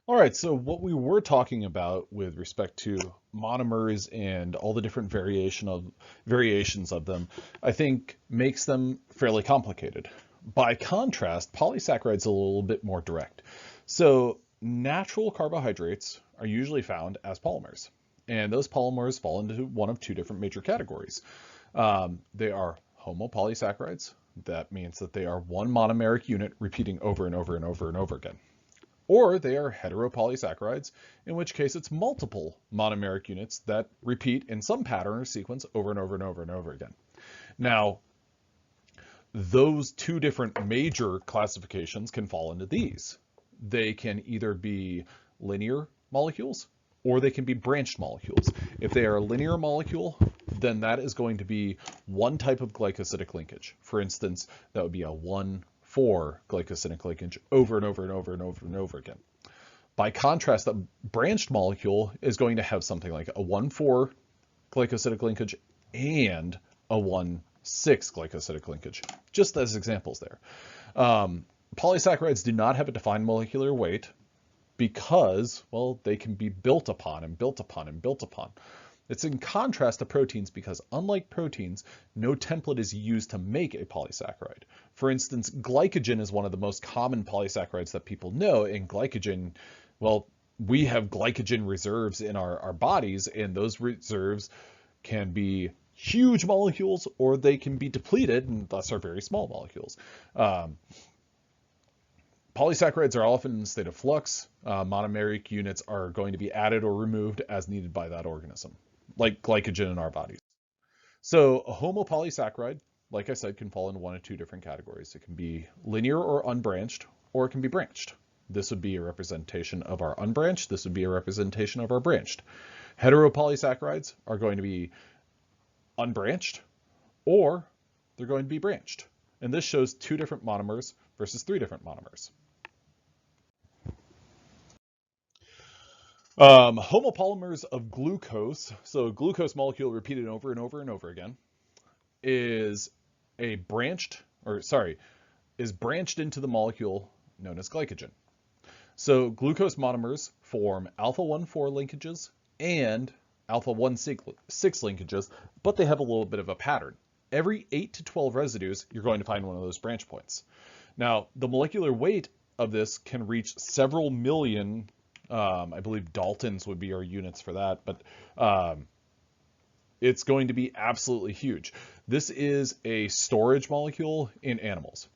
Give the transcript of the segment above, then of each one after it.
All right, so what we were talking about with respect to monomers and all the different variations of them, I think makes them fairly complicated. By contrast, polysaccharides are a little bit more direct. So natural carbohydrates are usually found as polymers, and those polymers fall into one of two different major categories. They are homopolysaccharides. That means that they are one monomeric unit repeating over and over and over and over again, or they are heteropolysaccharides, in which case it's multiple monomeric units that repeat in some pattern or sequence over and over and over and over again. Now, those two different major classifications can fall into these. They can either be linear molecules or they can be branched molecules. If they are a linear molecule, then that is going to be one type of glycosidic linkage. For instance, that would be a 1,4 glycosidic linkage over and over and over and over and over again. By contrast, a branched molecule is going to have something like a 1,4 glycosidic linkage and a 1,6 glycosidic linkage, just as examples there. Polysaccharides do not have a defined molecular weight because, well, they can be built upon and built upon and built upon. It's in contrast to proteins because, unlike proteins, no template is used to make a polysaccharide. For instance, glycogen is one of the most common polysaccharides that people know, and glycogen, well, we have glycogen reserves in our bodies, and those reserves can be huge molecules or they can be depleted and thus are very small molecules. Polysaccharides are often in a state of flux. Monomeric units are going to be added or removed as needed by that organism, like glycogen in our bodies. So a homopolysaccharide, like I said, can fall into one of two different categories. It can be linear or unbranched, or it can be branched. This would be a representation of our unbranched. This would be a representation of our branched. Heteropolysaccharides are going to be unbranched, or they're going to be branched. And this shows two different monomers versus three different monomers. Homopolymers of glucose, so a glucose molecule repeated over and over and over again, is branched into the molecule known as glycogen. So glucose monomers form alpha 1,4 linkages and alpha 1,6 linkages, but they have a little bit of a pattern. Every 8 to 12 residues, you're going to find one of those branch points. Now, the molecular weight of this can reach several million. I believe Daltons would be our units for that, but it's going to be absolutely huge. This is a storage molecule in animals.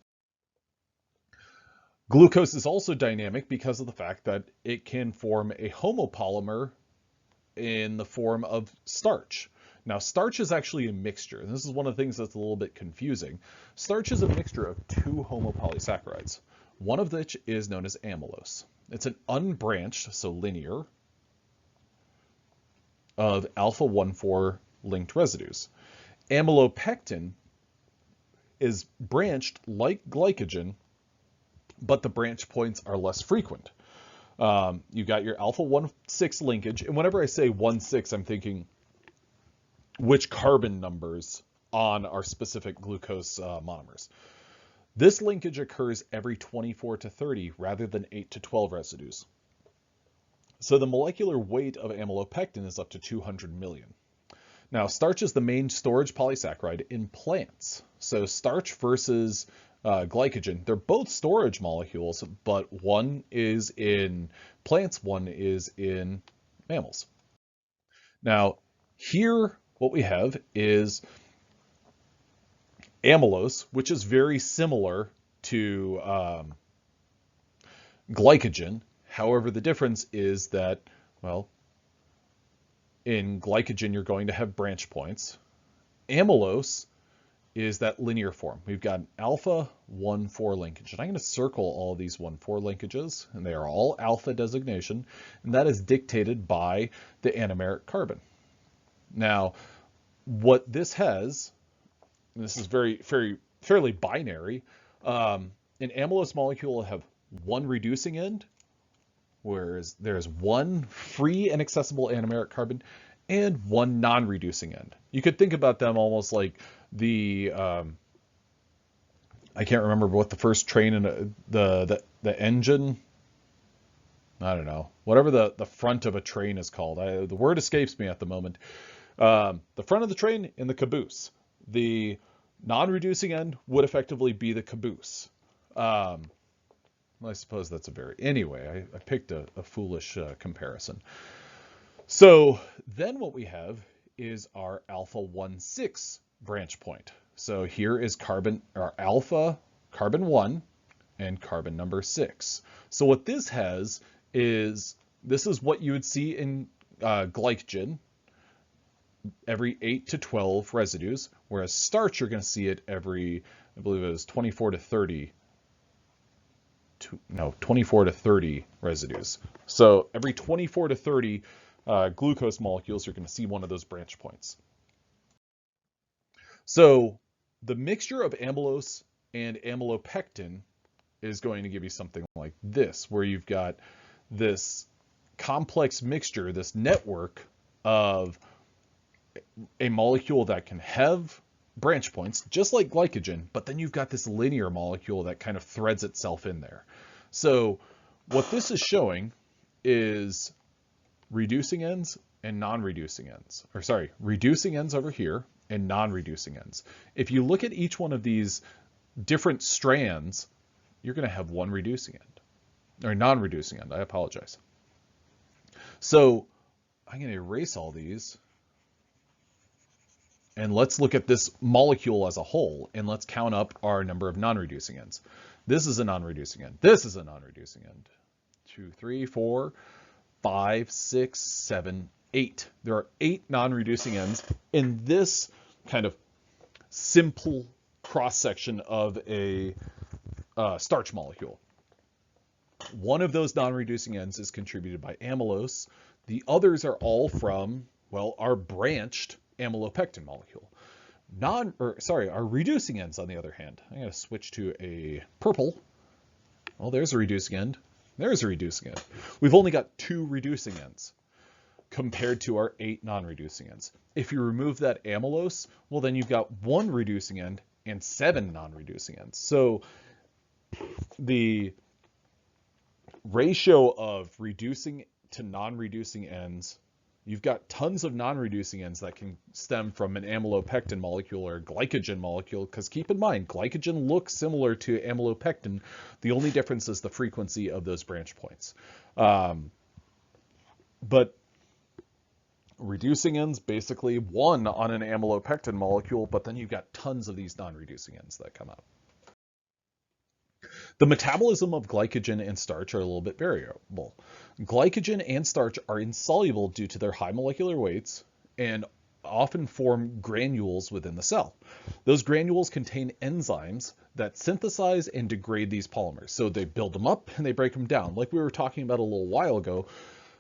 Glucose is also dynamic because of the fact that it can form a homopolymer in the form of starch. Now, starch is actually a mixture, and this is one of the things that's a little bit confusing. Starch is a mixture of two homopolysaccharides, one of which is known as amylose. It's an unbranched, so linear, of alpha 1,4 linked residues. Amylopectin is branched like glycogen, but the branch points are less frequent. You got your alpha 1,6 linkage, and whenever I say 1,6, I'm thinking which carbon numbers on our specific glucose monomers. This linkage occurs every 24 to 30 rather than 8 to 12 residues. So the molecular weight of amylopectin is up to 200 million. Now, starch is the main storage polysaccharide in plants. So starch versus glycogen, they're both storage molecules, but one is in plants, one is in mammals. Now, here what we have is amylose, which is very similar to glycogen. However, the difference is that, well, in glycogen, you're going to have branch points. Amylose is that linear form. We've got an alpha 1,4 linkage, and I'm going to circle all of these 1,4 linkages, and they are all alpha designation, and that is dictated by the anomeric carbon. Now, what this has, and this is fairly binary, an amylose molecule will have one reducing end, whereas there's one free and accessible anomeric carbon and one non-reducing end. You could think about them almost like the I can't remember what the first train in the engine. I don't know, whatever the front of a train is called. The word escapes me at the moment. The front of the train and the caboose. The non-reducing end would effectively be the caboose. Well, I suppose that's anyway, I picked a foolish comparison. So then what we have is our alpha 1,6 branch point. So here is our alpha, carbon 1, and carbon number 6. So what this has is, this is what you would see in glycogen, every 8 to 12 residues, whereas starch, you're going to see it every, I believe it was 24 to 30 residues. So every 24 to 30 glucose molecules, you're going to see one of those branch points. So the mixture of amylose and amylopectin is going to give you something like this, where you've got this complex mixture, this network of a molecule that can have branch points, just like glycogen, but then you've got this linear molecule that kind of threads itself in there. So what this is showing is reducing ends and non-reducing ends, or sorry, reducing ends over here and non-reducing ends. If you look at each one of these different strands, you're going to have one reducing end, or non-reducing end, I apologize. So I'm going to erase all these, and let's look at this molecule as a whole, and let's count up our number of non-reducing ends. This is a non-reducing end. This is a non-reducing end. 2, 3, 4, 5, 6, 7, 8. There are 8 non-reducing ends in this kind of simple cross-section of a starch molecule. One of those non-reducing ends is contributed by amylose. The others are all from, well, our branched amylopectin molecule. Our reducing ends, on the other hand. I'm going to switch to a purple. Well, there's a reducing end. There's a reducing end. We've only got 2 reducing ends compared to our 8 non-reducing ends. If you remove that amylose, well, then you've got 1 reducing end and 7 non-reducing ends. So the ratio of reducing to non-reducing ends, you've got tons of non-reducing ends that can stem from an amylopectin molecule or a glycogen molecule, because keep in mind, glycogen looks similar to amylopectin. The only difference is the frequency of those branch points. But reducing ends, basically 1 on an amylopectin molecule, but then you've got tons of these non-reducing ends that come out. The metabolism of glycogen and starch are a little bit variable. Glycogen and starch are insoluble due to their high molecular weights and often form granules within the cell. Those granules contain enzymes that synthesize and degrade these polymers. So they build them up and they break them down. Like we were talking about a little while ago,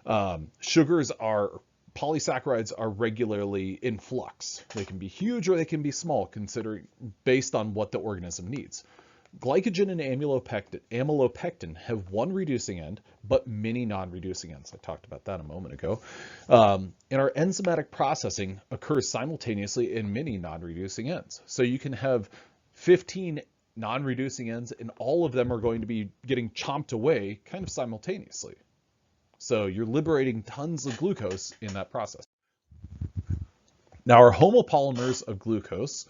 polysaccharides are regularly in flux. They can be huge or they can be small, based on what the organism needs. Glycogen and amylopectin have 1 reducing end, but many non-reducing ends. I talked about that a moment ago. And our enzymatic processing occurs simultaneously in many non-reducing ends. So you can have 15 non-reducing ends, and all of them are going to be getting chomped away kind of simultaneously. So you're liberating tons of glucose in that process. Now our homopolymers of glucose,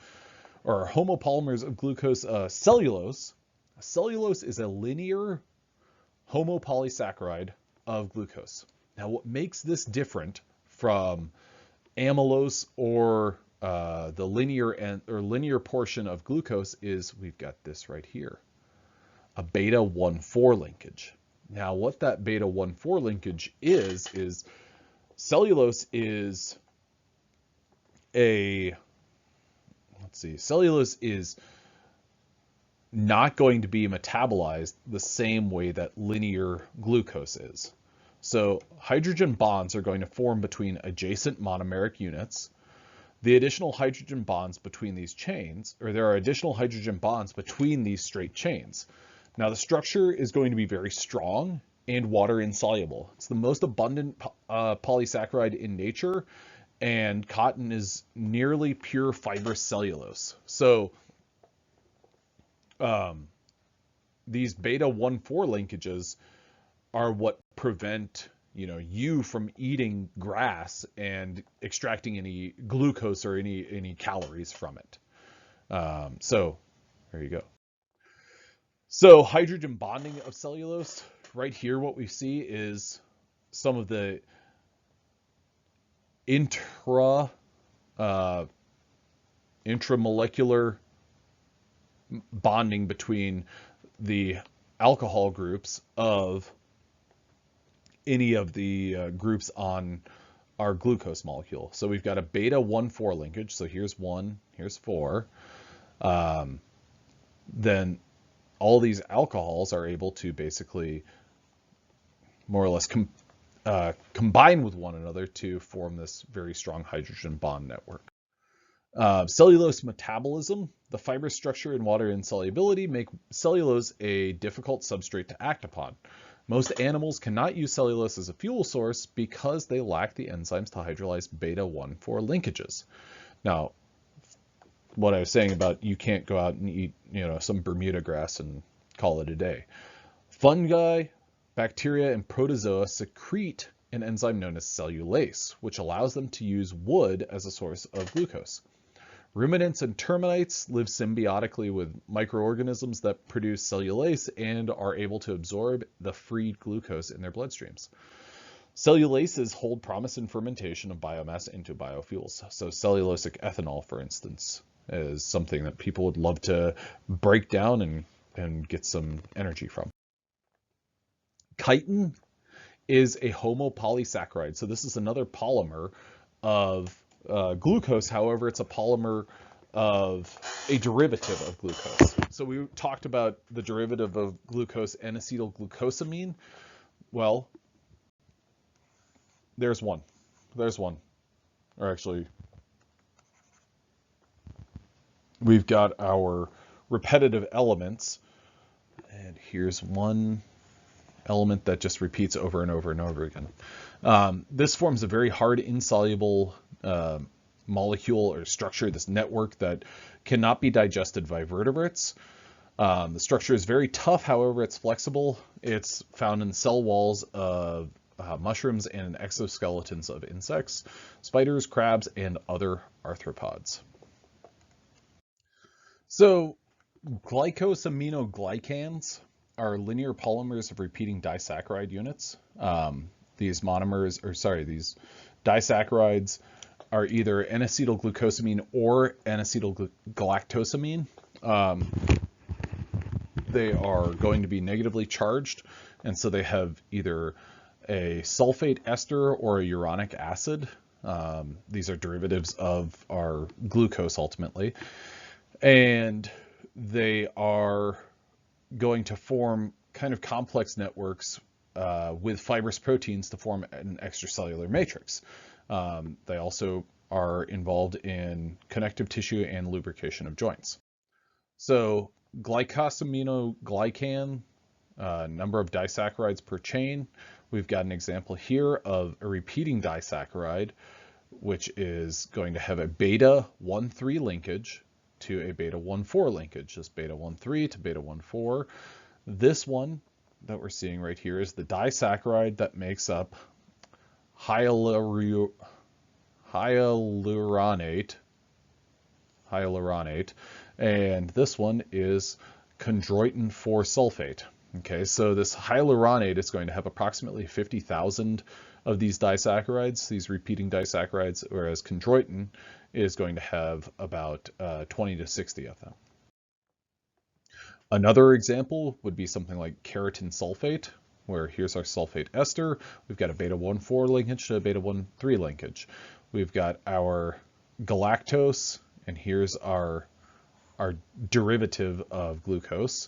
cellulose. Cellulose is a linear homopolysaccharide of glucose. Now, what makes this different from amylose or the linear portion of glucose is we've got this right here, a beta 1,4 linkage. Now, what that beta 1,4 linkage is cellulose is cellulose is not going to be metabolized the same way that linear glucose is. So hydrogen bonds are going to form between adjacent monomeric units. The additional hydrogen bonds between these chains, or there are additional hydrogen bonds between these straight chains. Now the structure is going to be very strong and water insoluble. It's the most abundant polysaccharide in nature, and cotton is nearly pure fibrous cellulose. So these beta 1,4 linkages are what prevent you from eating grass and extracting any glucose or any calories from it. So there you go. So hydrogen bonding of cellulose, right here what we see is some of the intramolecular bonding between the alcohol groups of any of the groups on our glucose molecule. So we've got a beta 1,4 linkage. So here's 1, here's 4. Then all these alcohols are able to basically more or less combine with one another to form this very strong hydrogen bond network. Cellulose metabolism, the fiber structure and water insolubility make cellulose a difficult substrate to act upon. Most animals cannot use cellulose as a fuel source because they lack the enzymes to hydrolyze beta 1,4 linkages. Now, what I was saying about you can't go out and eat, some Bermuda grass and call it a day. Fungi, bacteria, and protozoa secrete an enzyme known as cellulase, which allows them to use wood as a source of glucose. Ruminants and termites live symbiotically with microorganisms that produce cellulase and are able to absorb the freed glucose in their bloodstreams. Cellulases hold promise in fermentation of biomass into biofuels. So cellulosic ethanol, for instance, is something that people would love to break down and get some energy from. Chitin is a homopolysaccharide. So this is another polymer of glucose. However, it's a polymer of a derivative of glucose. So we talked about the derivative of glucose, N-acetylglucosamine. Well, there's one. Or actually, we've got our repetitive elements, and here's one element that just repeats over and over and over again. This forms a very hard, insoluble molecule or structure, this network that cannot be digested by vertebrates. The structure is very tough, however, it's flexible. It's found in cell walls of mushrooms and in exoskeletons of insects, spiders, crabs, and other arthropods. So glycosaminoglycans are linear polymers of repeating disaccharide units. These disaccharides are either N-acetylglucosamine or N-acetylgalactosamine. They are going to be negatively charged, and so they have either a sulfate ester or a uronic acid. These are derivatives of our glucose ultimately, and they are going to form kind of complex networks with fibrous proteins to form an extracellular matrix. They also are involved in connective tissue and lubrication of joints. So glycosaminoglycan, number of disaccharides per chain. We've got an example here of a repeating disaccharide, which is going to have a beta 1,3 linkage to a beta 1,4 linkage, just beta 1,3 to beta 1,4. This one that we're seeing right here is the disaccharide that makes up hyaluronate, and this one is chondroitin 4-sulfate. Okay, so this hyaluronate is going to have approximately 50,000 of these disaccharides, these repeating disaccharides, whereas chondroitin is going to have about 20 to 60 of them. Another example would be something like keratin sulfate, where here's our sulfate ester. We've got a beta 1,4 linkage to a beta 1,3 linkage. We've got our galactose, and here's our derivative of glucose.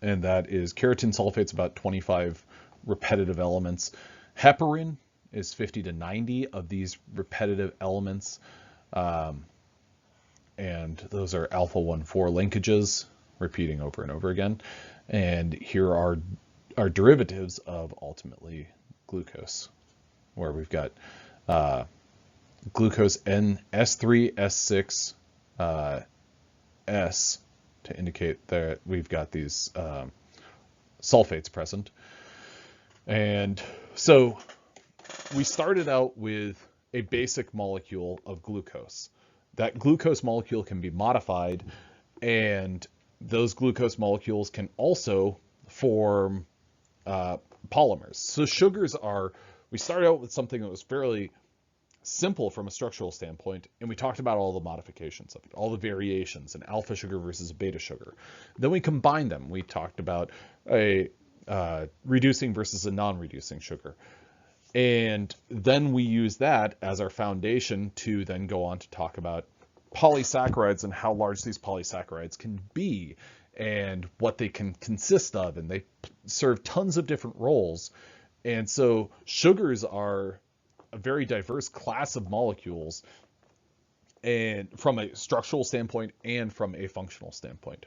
And that is keratin sulfate's about 25 repetitive elements. Heparin is 50 to 90 of these repetitive elements. And those are alpha 1,4 linkages, repeating over and over again. And here are our derivatives of ultimately glucose, where we've got glucose S3, S6, S to indicate that we've got these sulfates present. And so we started out with a basic molecule of glucose. That glucose molecule can be modified, and those glucose molecules can also form polymers. So sugars are, we started out with something that was fairly simple from a structural standpoint, and we talked about all the modifications of it, all the variations, an alpha sugar versus a beta sugar. Then we combined them. We talked about a reducing versus a non-reducing sugar. And then we use that as our foundation to then go on to talk about polysaccharides and how large these polysaccharides can be and what they can consist of. And they serve tons of different roles. And so sugars are a very diverse class of molecules, and from a structural standpoint and from a functional standpoint.